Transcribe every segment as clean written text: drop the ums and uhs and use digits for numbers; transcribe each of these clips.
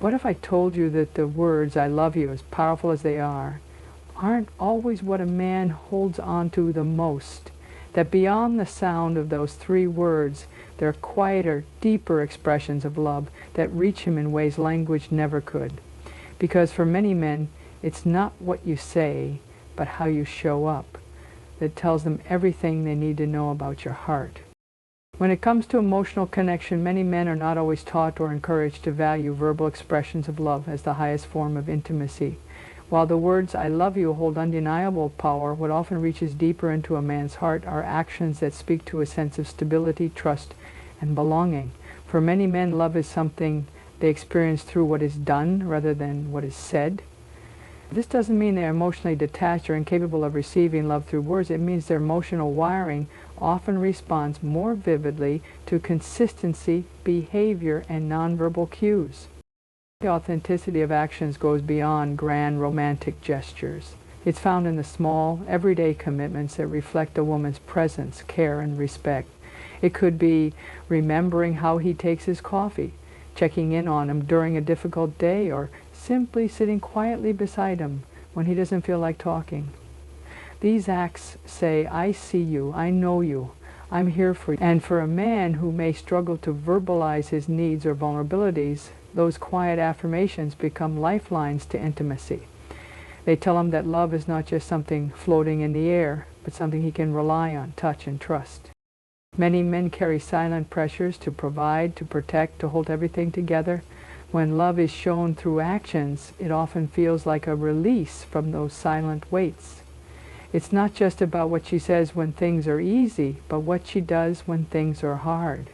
What if I told you that the words "I love you," as powerful as they aren't always what a man holds on to the most? That beyond the sound of those three words, there are quieter, deeper expressions of love that reach him in ways language never could. Because for many men, it's not what you say, but how you show up that tells them everything they need to know about your heart. When it comes to emotional connection, many men are not always taught or encouraged to value verbal expressions of love as the highest form of intimacy. While the words "I love you" hold undeniable power, what often reaches deeper into a man's heart are actions that speak to a sense of stability, trust, and belonging. For many men, love is something they experience through what is done rather than what is said. This doesn't mean they're emotionally detached or incapable of receiving love through words. It means their emotional wiring often responds more vividly to consistency, behavior, and nonverbal cues. The authenticity of actions goes beyond grand romantic gestures. It's found in the small, everyday commitments that reflect a woman's presence, care, and respect. It could be remembering how he takes his coffee, checking in on him during a difficult day, or simply sitting quietly beside him when he doesn't feel like talking. These acts say, "I see you, I know you, I'm here for you." And for a man who may struggle to verbalize his needs or vulnerabilities, those quiet affirmations become lifelines to intimacy. They tell him that love is not just something floating in the air, but something he can rely on, touch, and trust. Many men carry silent pressures to provide, to protect, to hold everything together. When love is shown through actions, it often feels like a release from those silent weights. It's not just about what she says when things are easy, but what she does when things are hard.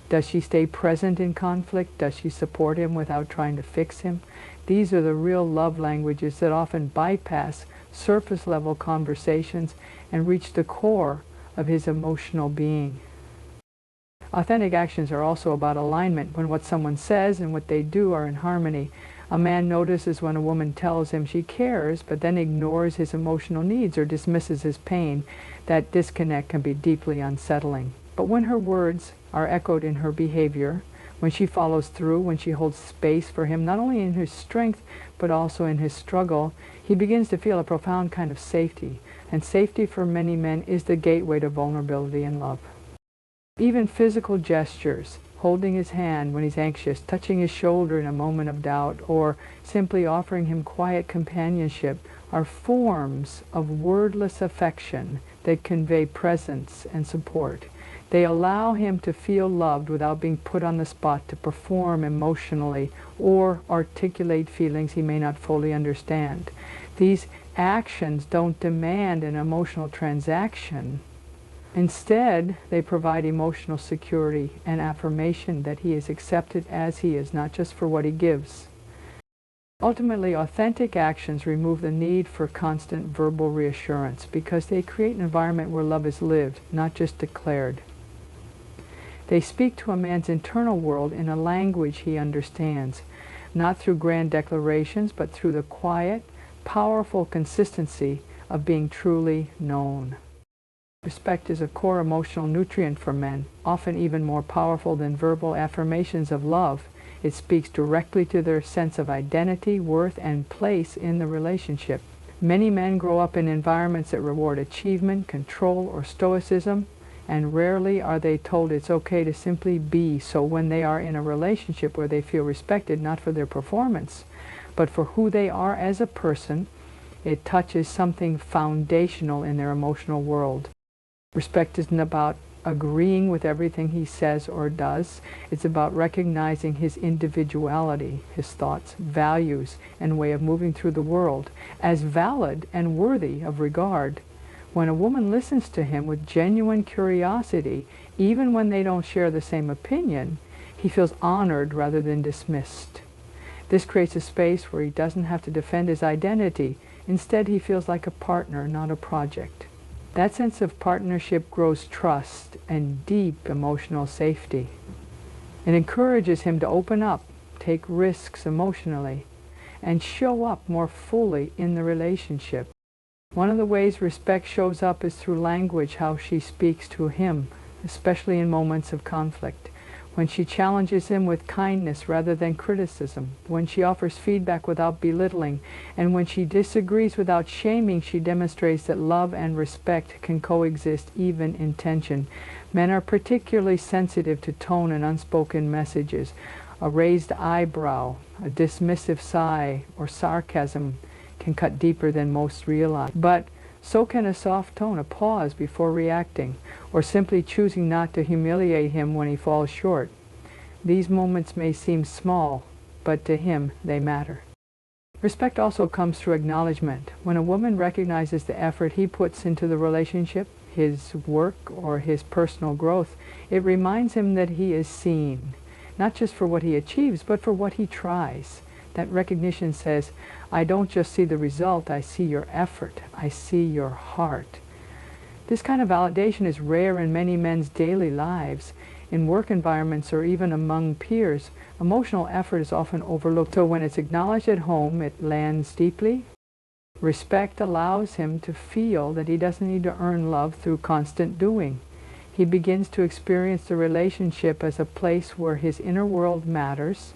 Does she stay present in conflict? Does she support him without trying to fix him? These are the real love languages that often bypass surface-level conversations and reach the core of his emotional being. Authentic actions are also about alignment, when what someone says and what they do are in harmony. A man notices when a woman tells him she cares, but then ignores his emotional needs or dismisses his pain. That disconnect can be deeply unsettling. But when her words are echoed in her behavior, when she follows through, when she holds space for him, not only in his strength, but also in his struggle, he begins to feel a profound kind of safety. And safety for many men is the gateway to vulnerability and love. Even physical gestures, holding his hand when he's anxious, touching his shoulder in a moment of doubt, or simply offering him quiet companionship, are forms of wordless affection that convey presence and support. They allow him to feel loved without being put on the spot to perform emotionally or articulate feelings he may not fully understand. These actions don't demand an emotional transaction. Instead, they provide emotional security and affirmation that he is accepted as he is, not just for what he gives. Ultimately, authentic actions remove the need for constant verbal reassurance because they create an environment where love is lived, not just declared. They speak to a man's internal world in a language he understands, not through grand declarations, but through the quiet, powerful consistency of being truly known. Respect is a core emotional nutrient for men, often even more powerful than verbal affirmations of love. It speaks directly to their sense of identity, worth, and place in the relationship. Many men grow up in environments that reward achievement, control, or stoicism, and rarely are they told it's okay to simply be. So when they are in a relationship where they feel respected, not for their performance, but for who they are as a person, it touches something foundational in their emotional world. Respect isn't about agreeing with everything he says or does. It's about recognizing his individuality, his thoughts, values, and way of moving through the world as valid and worthy of regard. When a woman listens to him with genuine curiosity, even when they don't share the same opinion, he feels honored rather than dismissed. This creates a space where he doesn't have to defend his identity. Instead, he feels like a partner, not a project. That sense of partnership grows trust and deep emotional safety. It encourages him to open up, take risks emotionally, and show up more fully in the relationship. One of the ways respect shows up is through language, how she speaks to him, especially in moments of conflict. when she challenges him with kindness rather than criticism, when she offers feedback without belittling, and when she disagrees without shaming, she demonstrates that love and respect can coexist even in tension. Men are particularly sensitive to tone and unspoken messages. A raised eyebrow, a dismissive sigh, or sarcasm can cut deeper than most realize. But so can a soft tone, a pause before reacting, or simply choosing not to humiliate him when he falls short. These moments may seem small, but to him they matter. Respect also comes through acknowledgement. When a woman recognizes the effort he puts into the relationship, his work, or his personal growth, it reminds him that he is seen, not just for what he achieves, but for what he tries. That recognition says, I don't just see the result, I see your effort, I see your heart. This kind of validation is rare in many men's daily lives. In work environments or even among peers, emotional effort is often overlooked. So when it's acknowledged at home, it lands deeply. Respect allows him to feel that he doesn't need to earn love through constant doing. He begins to experience the relationship as a place where his inner world matters.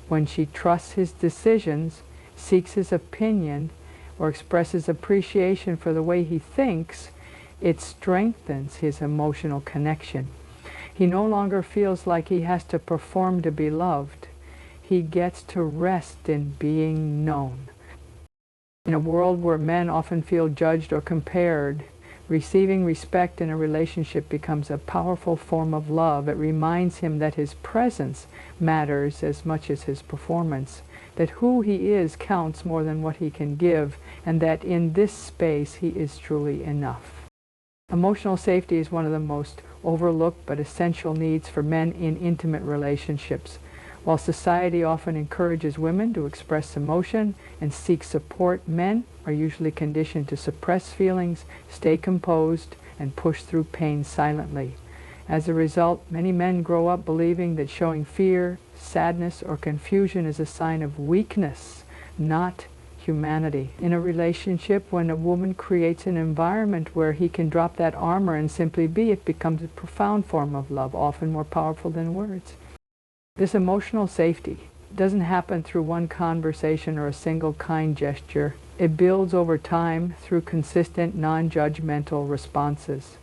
When she trusts his decisions, seeks his opinion, or expresses appreciation for the way he thinks, it strengthens his emotional connection. He no longer feels like he has to perform to be loved. He gets to rest in being known. In a world where men often feel judged or compared, receiving respect in a relationship becomes a powerful form of love. It reminds him that his presence matters as much as his performance, that who he is counts more than what he can give, and that in this space he is truly enough. Emotional safety is one of the most overlooked but essential needs for men in intimate relationships. While society often encourages women to express emotion and seek support, men are usually conditioned to suppress feelings, stay composed, and push through pain silently. As a result, many men grow up believing that showing fear, sadness, or confusion is a sign of weakness, not humanity. In a relationship, when a woman creates an environment where he can drop that armor and simply be, it becomes a profound form of love, often more powerful than words. This emotional safety doesn't happen through one conversation or a single kind gesture. It builds over time through consistent, non-judgmental responses.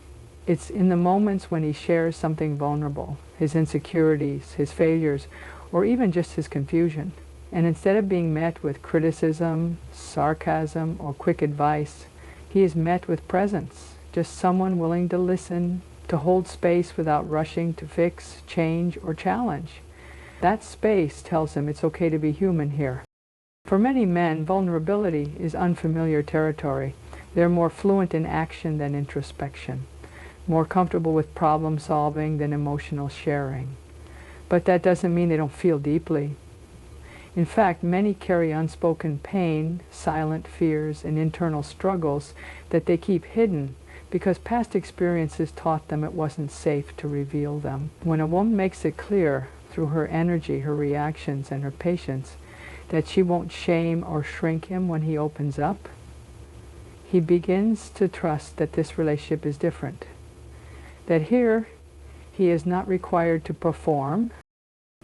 It's in the moments when he shares something vulnerable, his insecurities, his failures, or even just his confusion. And instead of being met with criticism, sarcasm, or quick advice, he is met with presence, just someone willing to listen, to hold space without rushing to fix, change, or challenge. That space tells him it's okay to be human here. For many men, vulnerability is unfamiliar territory. They're more fluent in action than introspection, more comfortable with problem solving than emotional sharing. But that doesn't mean they don't feel deeply. In fact, many carry unspoken pain, silent fears, and internal struggles that they keep hidden because past experiences taught them it wasn't safe to reveal them. When a woman makes it clear through her energy, her reactions, and her patience that she won't shame or shrink him when he opens up, he begins to trust that this relationship is different. That here, he is not required to perform.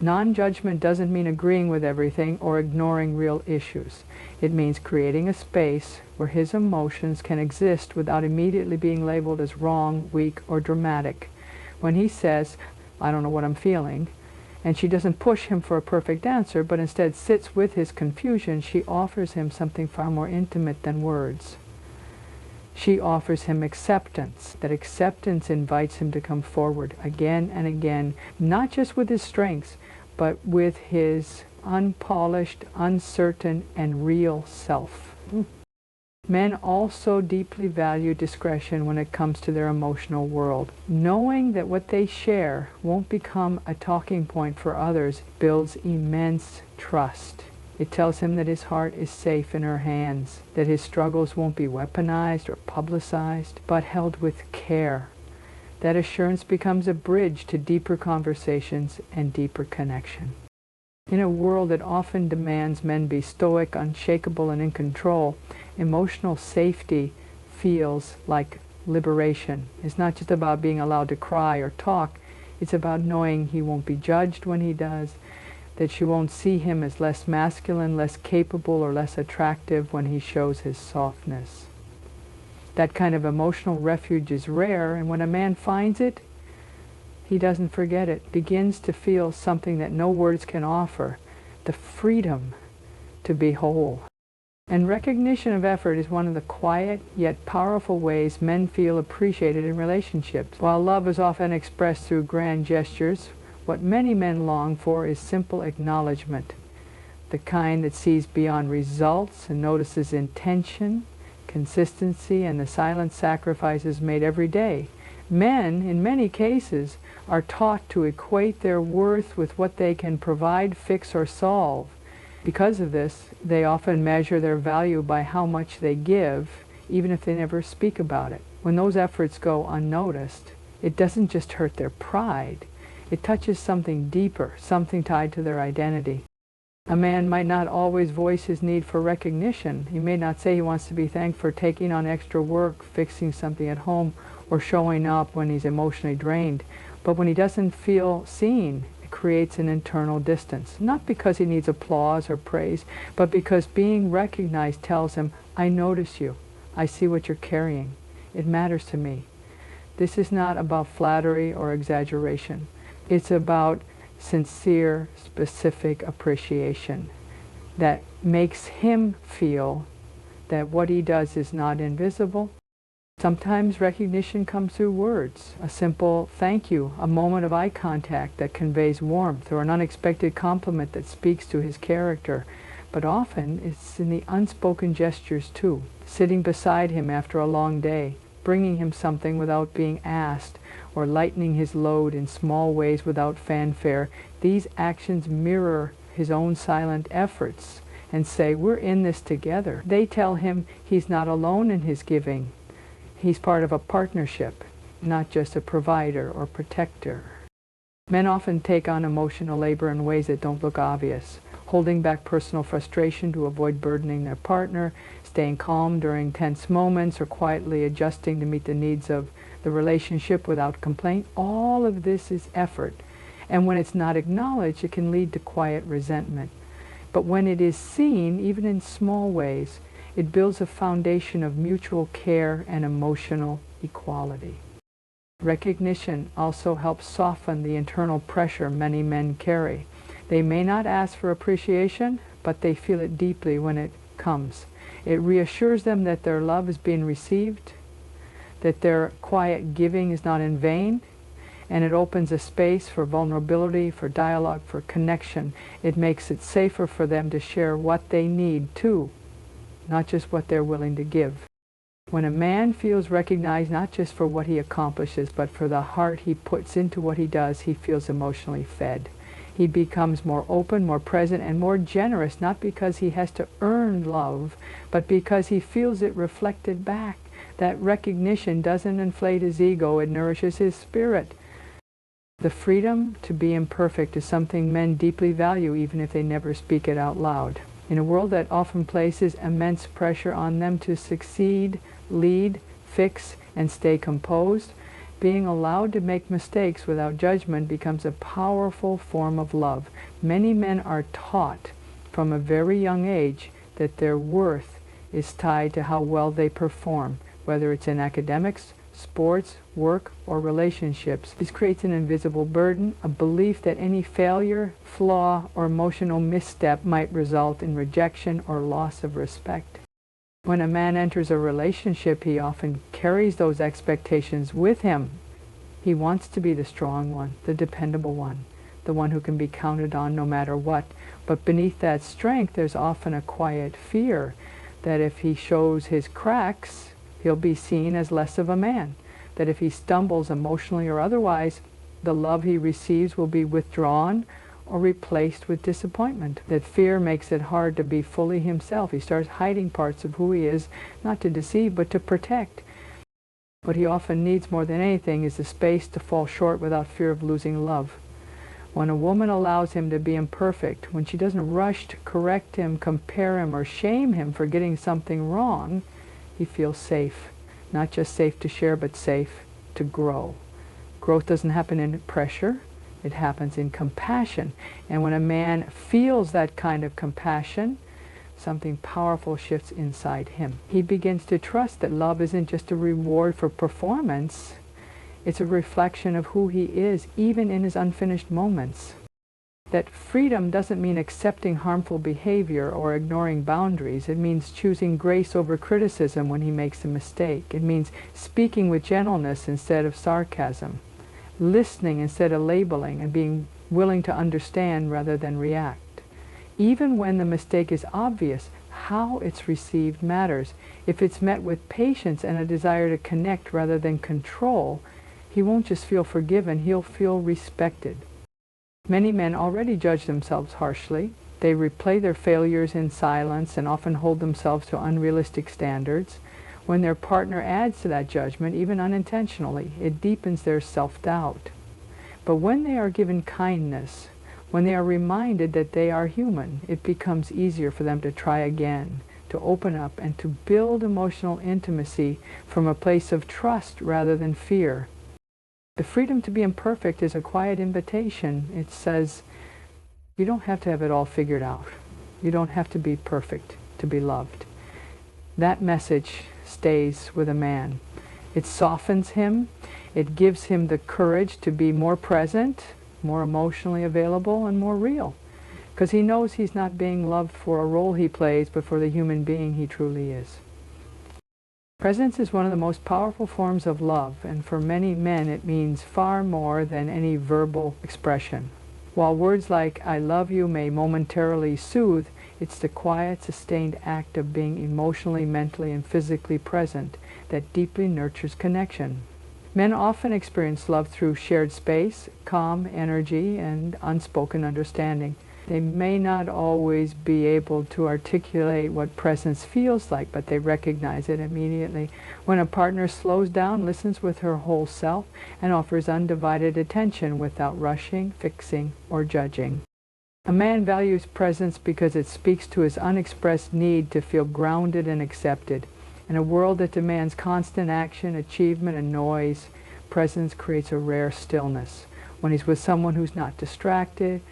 Non-judgment doesn't mean agreeing with everything or ignoring real issues. It means creating a space where his emotions can exist without immediately being labeled as wrong, weak, or dramatic. When he says, I don't know what I'm feeling, and she doesn't push him for a perfect answer, but instead sits with his confusion, she offers him something far more intimate than words. She offers him acceptance. That acceptance invites him to come forward again and again, not just with his strengths, but with his unpolished, uncertain, and real self. Men also deeply value discretion when it comes to their emotional world. Knowing that what they share won't become a talking point for others builds immense trust. It tells him that his heart is safe in her hands, that his struggles won't be weaponized or publicized, but held with care. That assurance becomes a bridge to deeper conversations and deeper connection. In a world that often demands men be stoic, unshakable, and in control, emotional safety feels like liberation. It's not just about being allowed to cry or talk, It's about knowing he won't be judged when he does, that she won't see him as less masculine, less capable, or less attractive when he shows his softness. That kind of emotional refuge is rare, and when a man finds it, he doesn't forget it, begins to feel something that no words can offer, the freedom to be whole. And recognition of effort is one of the quiet yet powerful ways men feel appreciated in relationships. While love is often expressed through grand gestures, what many men long for is simple acknowledgement, the kind that sees beyond results and notices intention, consistency, and the silent sacrifices made every day. Men, in many cases, are taught to equate their worth with what they can provide, fix, or solve. Because of this, they often measure their value by how much they give, even if they never speak about it. When those efforts go unnoticed, it doesn't just hurt their pride, it touches something deeper, something tied to their identity. A man might not always voice his need for recognition. He may not say he wants to be thanked for taking on extra work, fixing something at home, or showing up when he's emotionally drained. But when he doesn't feel seen, it creates an internal distance. Not because he needs applause or praise, but because being recognized tells him, I notice you. I see what you're carrying. It matters to me. This is not about flattery or exaggeration. It's about sincere, specific appreciation that makes him feel that what he does is not invisible. Sometimes recognition comes through words, a simple thank you, a moment of eye contact that conveys warmth, or an unexpected compliment that speaks to his character. But often it's in the unspoken gestures too, sitting beside him after a long day, bringing him something without being asked, or lightening his load in small ways without fanfare. These actions mirror his own silent efforts and say, we're in this together. They tell him he's not alone in his giving. He's part of a partnership, not just a provider or protector. Men often take on emotional labor in ways that don't look obvious, holding back personal frustration to avoid burdening their partner, staying calm during tense moments, or quietly adjusting to meet the needs of the relationship without complaint. All of this is effort, and when it's not acknowledged, it can lead to quiet resentment. But when it is seen, even in small ways, it builds a foundation of mutual care and emotional equality. Recognition also helps soften the internal pressure many men carry. They may not ask for appreciation, but they feel it deeply when it comes. It reassures them that their love is being received, that their quiet giving is not in vain, and it opens a space for vulnerability, for dialogue, for connection. It makes it safer for them to share what they need too, not just what they're willing to give. When a man feels recognized not just for what he accomplishes, but for the heart he puts into what he does, he feels emotionally fed. He becomes more open, more present, and more generous, not because he has to earn love, but because he feels it reflected back. That recognition doesn't inflate his ego, it nourishes his spirit. The freedom to be imperfect is something men deeply value, even if they never speak it out loud. In a world that often places immense pressure on them to succeed, lead, fix, and stay composed, being allowed to make mistakes without judgment becomes a powerful form of love. Many men are taught from a very young age that their worth is tied to how well they perform, whether it's in academics, sports, work, or relationships. This creates an invisible burden, a belief that any failure, flaw, or emotional misstep might result in rejection or loss of respect. When a man enters a relationship, he often carries those expectations with him. He wants to be the strong one, the dependable one, the one who can be counted on no matter what. But beneath that strength, there's often a quiet fear that if he shows his cracks, he'll be seen as less of a man. That if he stumbles emotionally or otherwise, the love he receives will be withdrawn or replaced with disappointment. That fear makes it hard to be fully himself. He starts hiding parts of who he is, not to deceive, but to protect. What he often needs more than anything is the space to fall short without fear of losing love. When a woman allows him to be imperfect, when she doesn't rush to correct him, compare him, or shame him for getting something wrong, he feels safe. Not just safe to share, but safe to grow. Growth doesn't happen in pressure, it happens in compassion. And when a man feels that kind of compassion, something powerful shifts inside him. He begins to trust that love isn't just a reward for performance, it's a reflection of who he is, even in his unfinished moments. That freedom doesn't mean accepting harmful behavior or ignoring boundaries. It means choosing grace over criticism when he makes a mistake. It means speaking with gentleness instead of sarcasm, listening instead of labeling, and being willing to understand rather than react. Even when the mistake is obvious, how it's received matters. If it's met with patience and a desire to connect rather than control, he won't just feel forgiven, he'll feel respected. Many men already judge themselves harshly. They replay their failures in silence and often hold themselves to unrealistic standards. When their partner adds to that judgment, even unintentionally, it deepens their self-doubt. But when they are given kindness, when they are reminded that they are human, it becomes easier for them to try again, to open up, and to build emotional intimacy from a place of trust rather than fear. The freedom to be imperfect is a quiet invitation. It says, you don't have to have it all figured out. You don't have to be perfect to be loved. That message stays with a man. It softens him. It gives him the courage to be more present, more emotionally available, and more real. Because he knows he's not being loved for a role he plays, but for the human being he truly is. Presence is one of the most powerful forms of love, and for many men it means far more than any verbal expression. While words like "I love you" may momentarily soothe, it's the quiet, sustained act of being emotionally, mentally, and physically present that deeply nurtures connection. Men often experience love through shared space, calm energy, and unspoken understanding. They may not always be able to articulate what presence feels like, but they recognize it immediately. When a partner slows down, listens with her whole self, and offers undivided attention without rushing, fixing, or judging. A man values presence because it speaks to his unexpressed need to feel grounded and accepted. In a world that demands constant action, achievement, and noise, presence creates a rare stillness. When he's with someone who's not distracted,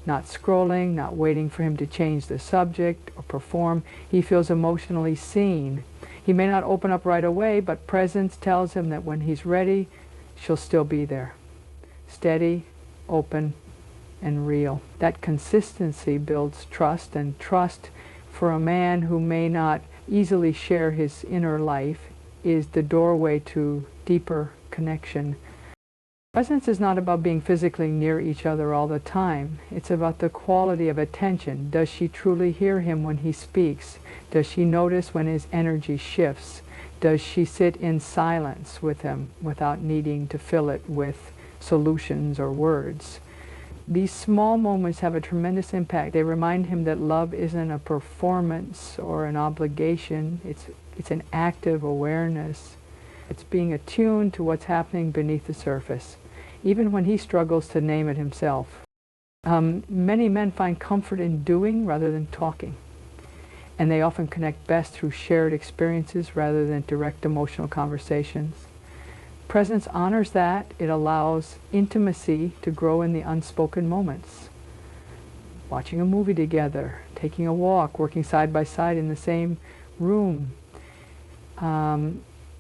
not scrolling, not waiting for him to change the subject or perform, he feels emotionally seen. He may not open up right away, but presence tells him that when he's ready, she'll still be there. Steady, open, and real. That consistency builds trust, and trust for a man who may not easily share his inner life is the doorway to deeper connection. Presence is not about being physically near each other all the time. It's about the quality of attention. Does she truly hear him when he speaks? Does she notice when his energy shifts? Does she sit in silence with him without needing to fill it with solutions or words? These small moments have a tremendous impact. They remind him that love isn't a performance or an obligation. It's an active awareness. It's being attuned to what's happening beneath the surface, even when he struggles to name it himself. Many men find comfort in doing rather than talking, and they often connect best through shared experiences rather than direct emotional conversations. Presence honors that. It allows intimacy to grow in the unspoken moments. Watching a movie together, taking a walk, working side by side in the same room.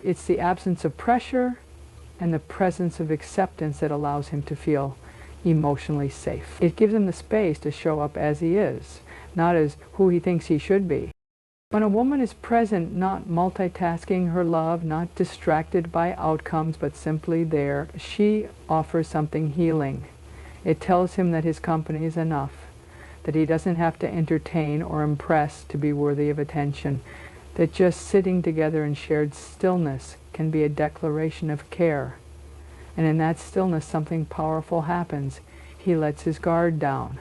It's the absence of pressure and the presence of acceptance that allows him to feel emotionally safe. It gives him the space to show up as he is, not as who he thinks he should be. When a woman is present, not multitasking her love, not distracted by outcomes, but simply there, she offers something healing. It tells him that his company is enough, that he doesn't have to entertain or impress to be worthy of attention, that just sitting together in shared stillness can be a declaration of care. And in that stillness, something powerful happens. He lets his guard down.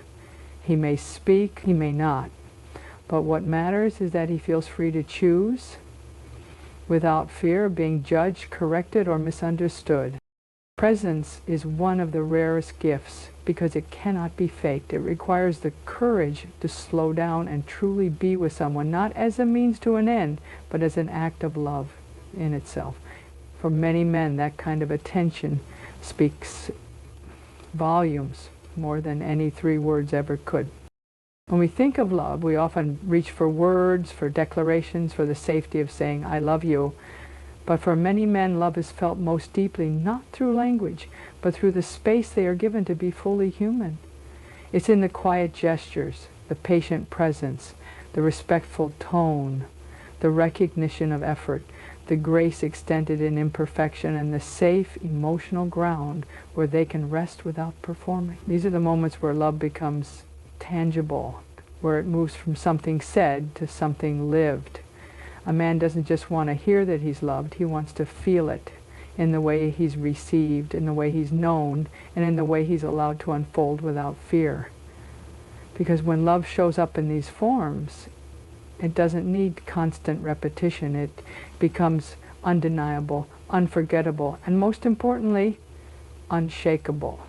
He may speak, he may not. But what matters is that he feels free to choose without fear of being judged, corrected, or misunderstood. Presence is one of the rarest gifts because it cannot be faked. It requires the courage to slow down and truly be with someone, not as a means to an end, but as an act of love in itself. For many men, that kind of attention speaks volumes more than any 3 words ever could. When we think of love, we often reach for words, for declarations, for the safety of saying, I love you. But for many men, love is felt most deeply, not through language, but through the space they are given to be fully human. It's in the quiet gestures, the patient presence, the respectful tone, the recognition of effort, the grace extended in imperfection, and the safe emotional ground where they can rest without performing. These are the moments where love becomes tangible, where it moves from something said to something lived. A man doesn't just want to hear that he's loved, he wants to feel it in the way he's received, in the way he's known, and in the way he's allowed to unfold without fear. Because when love shows up in these forms, it doesn't need constant repetition. It becomes undeniable, unforgettable, and most importantly, unshakable.